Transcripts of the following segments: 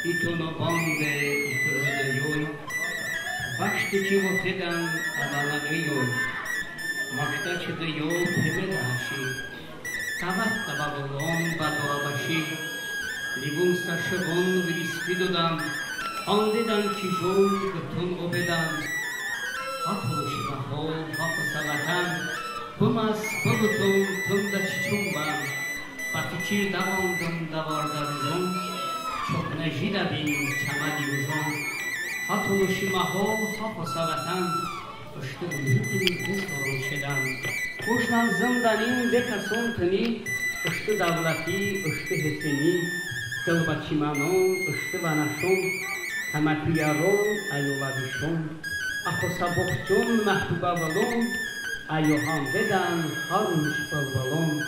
Itono bonde, itono de yoy, bakştı çivo fedan alana yoy, makta çıdı yol tebedaşi, tabat tababolon badoabaşi, libun saşıgon vrispidodan, andedan çijol gıtun obedan, hatoluşi bahol hafısalatan, bumas bulutun tunda çiçumban, batiçir davondan davardavizon, çok nejida bin çamadi uzun, hatoluşi mahol hafısalatan, ıştı ülkümüzde sorun şedan. Uşlan zındanin dekason tani, ıştı davlati, ıştı heseni, kılbaçimanon, ıştı vanaşon, hamaküyaron, ayolabişon, aposa bokçun, mahbuba balon, ayohan vedan, harunç balbalon.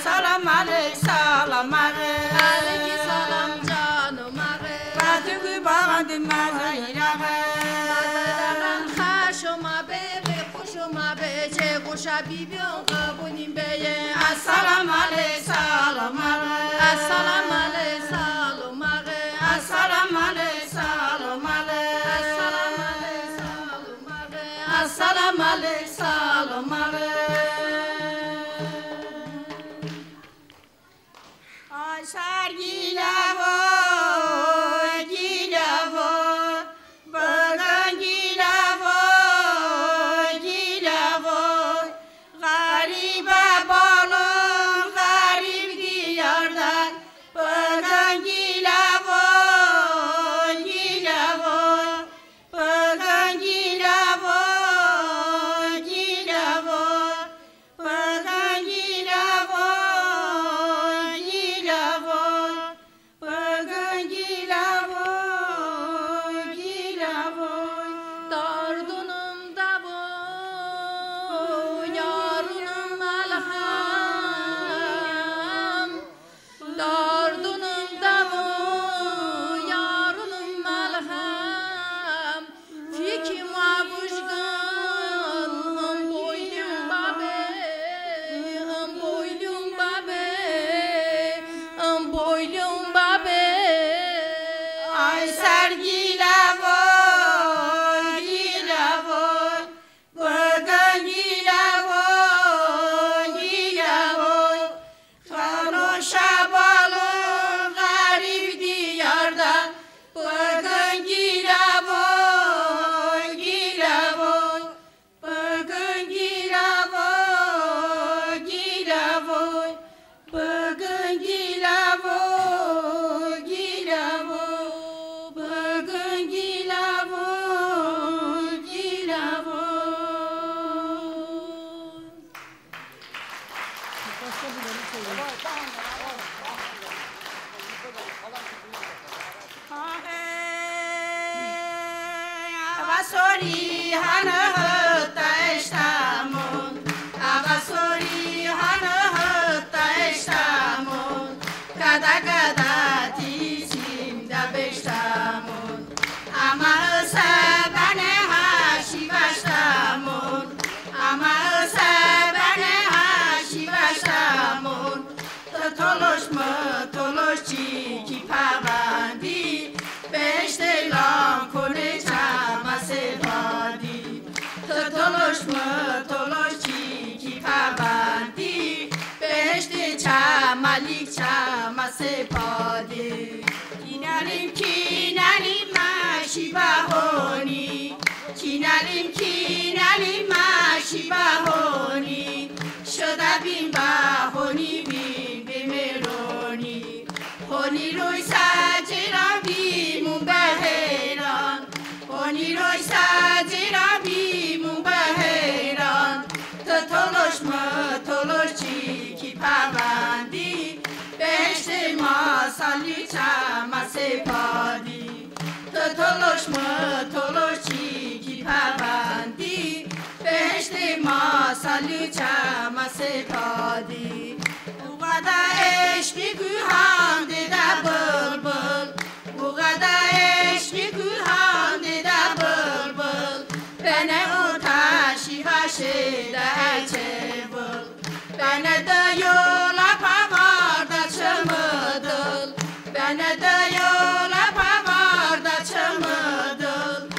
Salam aleyk salam aleyk Aleyki salam canım ağe Batı bağdım mazayrağı Mazayrağı Haşoma bebe kuşuma bece Kuşa bibyon kabunim beye Salam aleyk salam aleyk Salam aleyk salam ağe Salam aleyk salam aleyk Salam aleyk salam ağe Salam aleyk salam aleyk Sargilavo, gilavo, bagan gilavo, gilavo, gariba balon, garib diyardan, bagan gilavo, gilavo, bagan gilavo, gilavo, bagan gilavo. Abasori hana taishtamun Abasori hana taishtamun Kada kada tisim da beshtamun Amal sabane hashivashtamun Amal sabane hashivashtamun Tolosh chiki pabandi Beshte lan kone tolosh chiki pabandi beheshte chamalik chama sepadi kinarim ماشی بهونی کینالیم ماشی بهونی شده بین بهونی بین بمیرونی هونی روی سجران بیمون بهیران هونی روی سجران بیمون بهیران تلوش چی کی پروندی بهشت ما سالی چما سپادی تلوش چی کی پروندی بهشت ما سالی چما سپادی وقدا عشقی گوهان دیده بلبل وقدا عشقی گوهان دیده بلبل بنه اوتاشی هشیده چه بل بنه دیولا پاورده چمدل بنه دیولا پاورده چمدل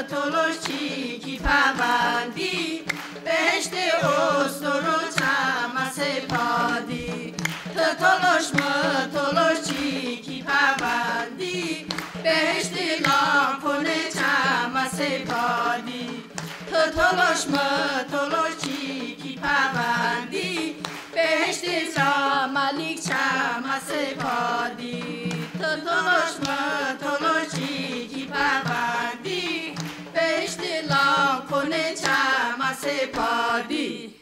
تلوش چی کی پروندی بهشت استرو چما سپادی تلوش چی کی پروندی بهشت لامپونه چما سپادی تلوش چی کی پروندی بهشت ملیک چما سپادی تلوش چی کی پروندی بهشت لامپونه چما سپادی